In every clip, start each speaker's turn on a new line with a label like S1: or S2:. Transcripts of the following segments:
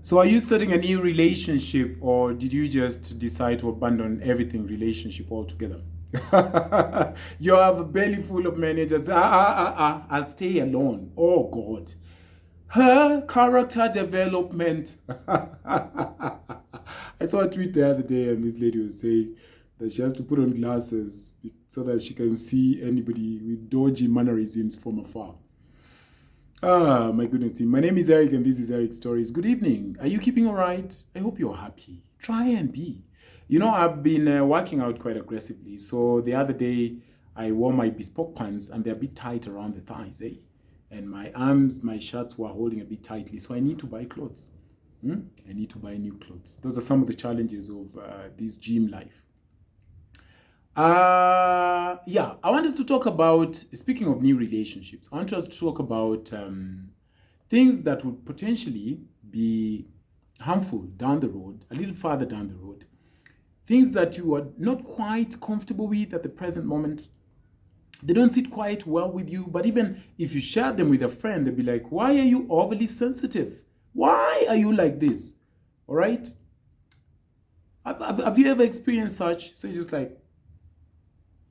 S1: So are you starting a new relationship or did you just decide to abandon everything relationship altogether? You have a belly full of managers. I'll stay alone. Oh God. Her character development. I saw a tweet the other day and this lady was saying that she has to put on glasses so that she can see anybody with dodgy mannerisms from afar. Ah, my goodness. My name is Eric and this is Eric Stories. Good evening. Are you keeping all right? I hope you're happy. Try and be. I've been working out quite aggressively. So the other day, I wore my bespoke pants and they're a bit tight around the thighs, eh? And my arms, my shirts were holding a bit tightly. So I need to buy clothes. I need to buy new clothes. Those are some of the challenges of this gym life. I want us to talk about, speaking of new relationships, I want us to talk about things that would potentially be harmful down the road, a little farther down the road. Things that you are not quite comfortable with at the present moment. They don't sit quite well with you, but even if you share them with a friend, they'll be like, why are you overly sensitive? Why are you like this? All right? Have you ever experienced such? So you're just like,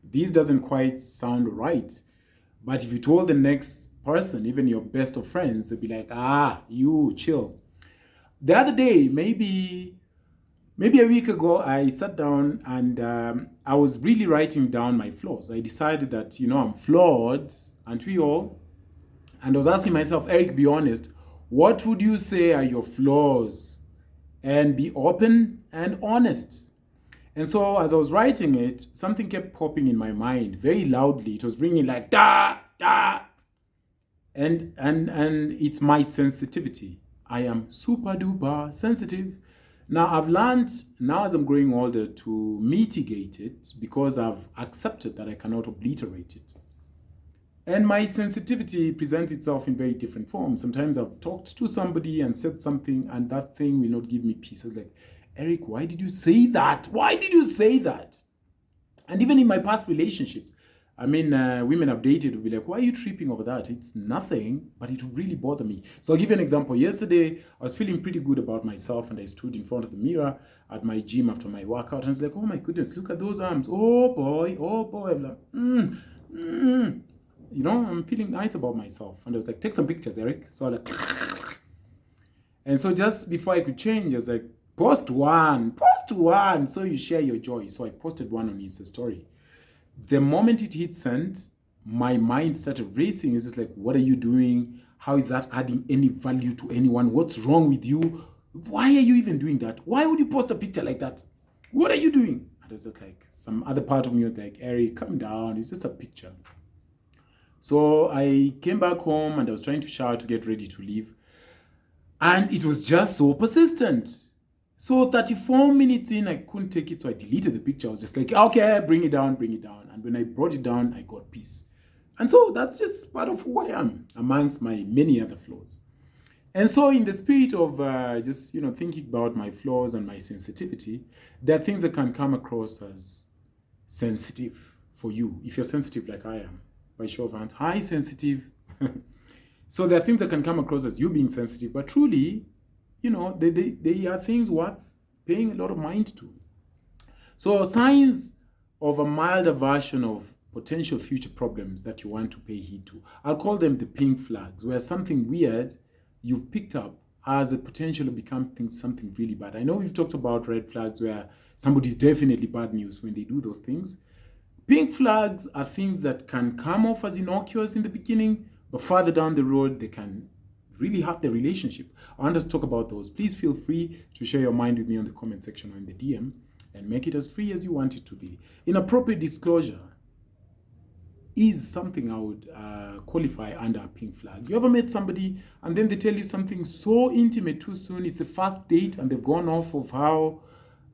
S1: this doesn't quite sound right. But if you told the next person, even your best of friends, they'd be like, you chill. The other day, maybe a week ago, I sat down and I was really writing down my flaws. I decided that, I'm flawed, aren't we all? And I was asking myself, Eric, be honest, what would you say are your flaws? And be open and honest. And so as I was writing it, something kept popping in my mind very loudly. It was ringing like da da. And it's my sensitivity. I am super duper sensitive. Now I've learned now as I'm growing older to mitigate it because I've accepted that I cannot obliterate it. And my sensitivity presents itself in very different forms. Sometimes I've talked to somebody and said something and that thing will not give me peace. I was like, Eric, why did you say that? Why did you say that? And even in my past relationships, women I've dated will be like, why are you tripping over that? It's nothing, but it would really bother me. So I'll give you an example. Yesterday, I was feeling pretty good about myself and I stood in front of the mirror at my gym after my workout and I was like, oh my goodness, look at those arms. Oh boy. I'm like, I'm feeling nice about myself. And I was like, take some pictures, Eric. So I was like, and so just before I could change, I was like, post one, so you share your joy. So I posted one on Insta story. The moment it hit send, my mind started racing. It's just like, what are you doing? How is that adding any value to anyone? What's wrong with you? Why are you even doing that? Why would you post a picture like that? What are you doing? And it's just like, some other part of me was like, Eric, calm down. It's just a picture. So I came back home and I was trying to shower to get ready to leave. And it was just so persistent. So 34 minutes in, I couldn't take it, so I deleted the picture. I was just like, okay, bring it down. And when I brought it down, I got peace. And so that's just part of who I am, amongst my many other flaws. And so in the spirit of thinking about my flaws and my sensitivity, there are things that can come across as sensitive for you. If you're sensitive like I am, by show of hands, hi, sensitive. So there are things that can come across as you being sensitive, but truly, they are things worth paying a lot of mind to. So signs of a milder version of potential future problems that you want to pay heed to. I'll call them the pink flags, where something weird you've picked up has a potential of becoming something really bad. I know we've talked about red flags where somebody's definitely bad news when they do those things. Pink flags are things that can come off as innocuous in the beginning, but further down the road, they can really hurt the relationship. I want us to talk about those. Please feel free to share your mind with me on the comment section or in the DM and make it as free as you want it to be. Inappropriate disclosure is something I would qualify under a pink flag. You ever met somebody and then they tell you something so intimate too soon? It's the first date and they've gone off of how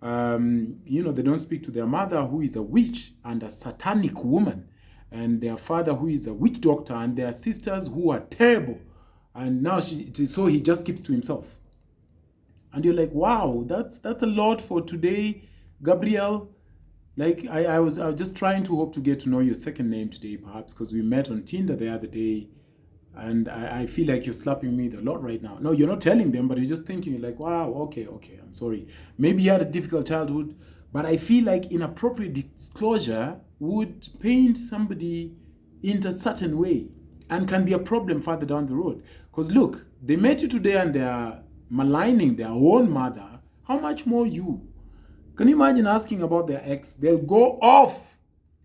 S1: they don't speak to their mother who is a witch and a satanic woman, and their father who is a witch doctor, and their sisters who are terrible. And now so he just keeps to himself. And you're like, wow, that's a lot for today, Gabriel. Like I was just trying to hope to get to know your second name today, perhaps, because we met on Tinder the other day. And I feel like you're slapping me a lot right now. No, you're not telling them, but you're just thinking, you're like, wow, okay, I'm sorry. Maybe you had a difficult childhood, but I feel like inappropriate disclosure would paint somebody into a certain way and can be a problem further down the road. Because look, they met you today and they're maligning their own mother. How much more you? Can you imagine asking about their ex? They'll go off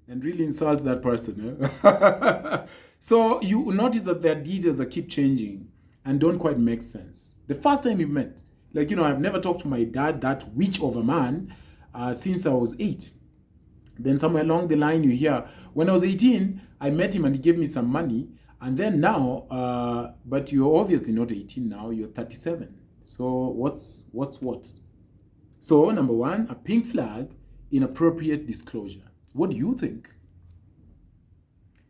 S1: and really insult that person. Eh? So you notice that their details keep changing and don't quite make sense. The first time you met, like, I've never talked to my dad, that witch of a man, since I was 8. Then somewhere along the line, you hear, when I was 18, I met him and he gave me some money. And then now, but you're obviously not 18 now, you're 37. So what's what? So number one, a pink flag, inappropriate disclosure. What do you think?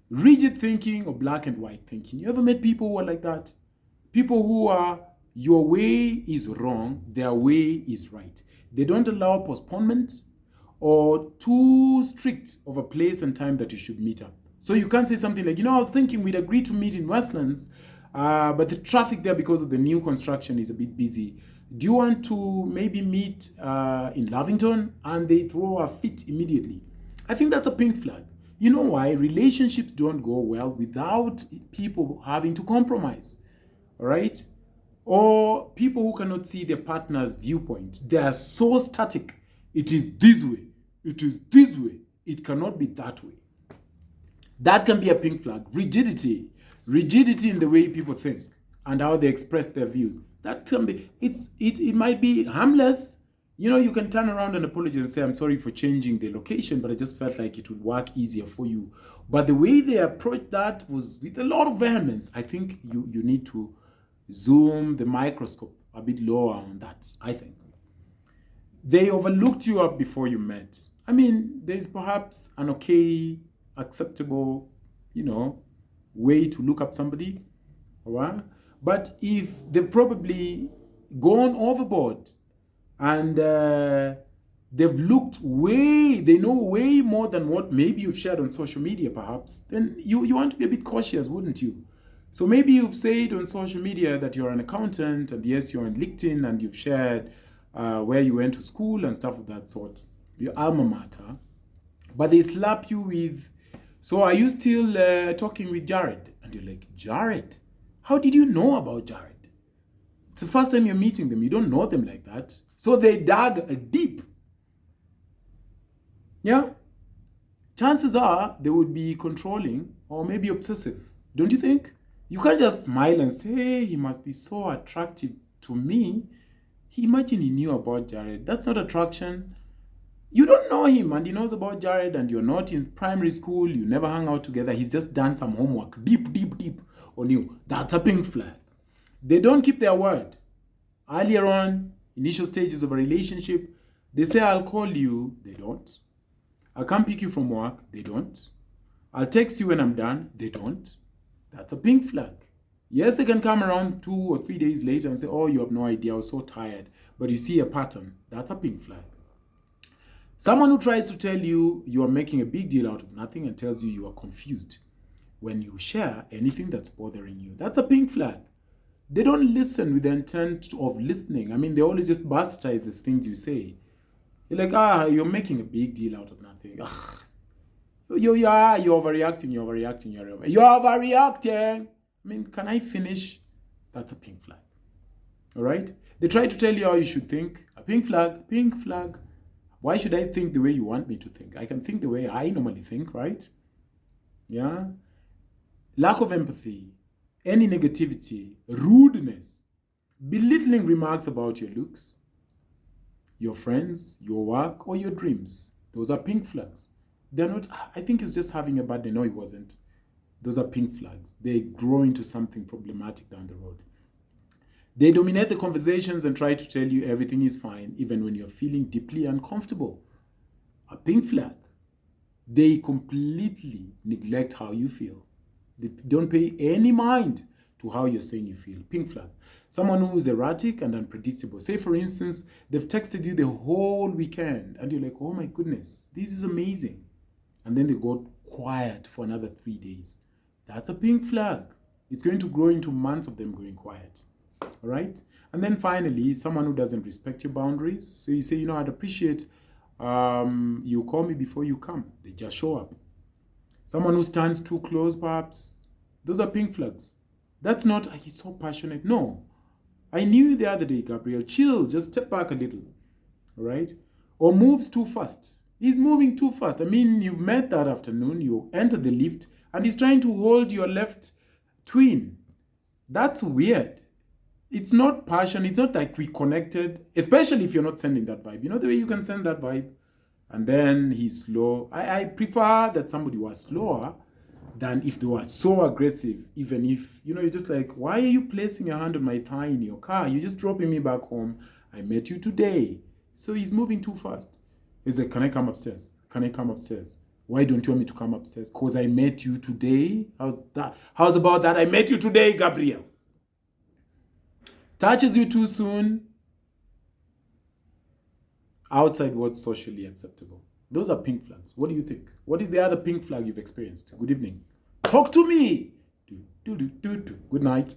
S1: Rigid thinking or black and white thinking? You ever met people who are like that? People who are, your way is wrong, their way is right. They don't allow postponement or too strict of a place and time that you should meet up. So you can't say something like, I was thinking we'd agree to meet in Westlands, but the traffic there because of the new construction is a bit busy. Do you want to maybe meet in Lavington? And they throw a fit immediately. I think that's a pink flag. You know why? Relationships don't go well without people having to compromise, all right? Or people who cannot see their partner's viewpoint. They are so static. It is this way. It is this way. It cannot be that way. That can be a pink flag. Rigidity in the way people think and how they express their views. That can be, it might be harmless. You can turn around and apologize and say, I'm sorry for changing the location, but I just felt like it would work easier for you. But the way they approached that was with a lot of vehemence. I think you need to zoom the microscope a bit lower on that, I think. They overlooked you up before you met. I mean, there's perhaps an okay, acceptable, way to look up somebody, all right? But if they've probably gone overboard and they've looked they know way more than what maybe you've shared on social media perhaps, then you want to be a bit cautious, wouldn't you? So maybe you've said on social media that you're an accountant, and yes, you're on LinkedIn, and you've shared where you went to school and stuff of that sort, your alma mater, but they slap you with, so are you still talking with Jared? And you're like, Jared? How did you know about Jared? It's the first time you're meeting them. You don't know them like that. So they dug deep. Yeah? Chances are they would be controlling or maybe obsessive. Don't you think? You can't just smile and say, hey, he must be so attractive to me. Imagine he knew about Jared. That's not attraction. You don't know him and he knows about Jared, and you're not in primary school. You never hung out together. He's just done some homework deep on you. That's a pink flag. They don't keep their word. Earlier on, initial stages of a relationship, they say, I'll call you. They don't. I'll come pick you from work. They don't. I'll text you when I'm done. They don't. That's a pink flag. Yes, they can come around 2 or 3 days later and say, oh, you have no idea, I was so tired. But you see a pattern. That's a pink flag. Someone who tries to tell you you are making a big deal out of nothing and tells you are confused when you share anything that's bothering you. That's a pink flag. They don't listen with the intent of listening. I mean, they always just bastardize the things you say. You're like, you're making a big deal out of nothing. You're overreacting. You're overreacting. I mean, can I finish? That's a pink flag. All right? They try to tell you how you should think. A pink flag. Why should I think the way you want me to think? I can think the way I normally think, right? Yeah? Lack of empathy, any negativity, rudeness, belittling remarks about your looks, your friends, your work, or your dreams. Those are pink flags. They're not, I think it's just having a bad day. No, it wasn't. Those are pink flags. They grow into something problematic down the road. They dominate the conversations and try to tell you everything is fine, even when you're feeling deeply uncomfortable. A pink flag. They completely neglect how you feel. They don't pay any mind to how you're saying you feel. Pink flag. Someone who is erratic and unpredictable. Say, for instance, they've texted you the whole weekend and you're like, oh my goodness, this is amazing. And then they go quiet for another 3 days. That's a pink flag. It's going to grow into months of them going quiet. All right? And then finally, someone who doesn't respect your boundaries. So you say, you know, I'd appreciate you call me before you come. They just show up. Someone who stands too close, perhaps. Those are pink flags. That's not, he's so passionate. No. I knew you the other day, Gabriel. Chill, just step back a little. All right? Or moves too fast. He's moving too fast. I mean, you've met that afternoon, you enter the lift, and he's trying to hold your left twin. That's weird. It's not passion. It's not like we connected, especially if you're not sending that vibe. You know the way you can send that vibe? And then he's slow. I prefer that somebody was slower than if they were so aggressive, even if, you know, you're just like, why are you placing your hand on my thigh in your car? You're just dropping me back home. I met you today. So he's moving too fast. He's like, can I come upstairs? Can I come upstairs? Why don't you want me to come upstairs? Because I met you today. How's that? How's about that? I met you today, Gabriel. Touches you too soon. Outside what's socially acceptable. Those are pink flags. What do you think? What is the other pink flag you've experienced? Good evening. Talk to me. Good night.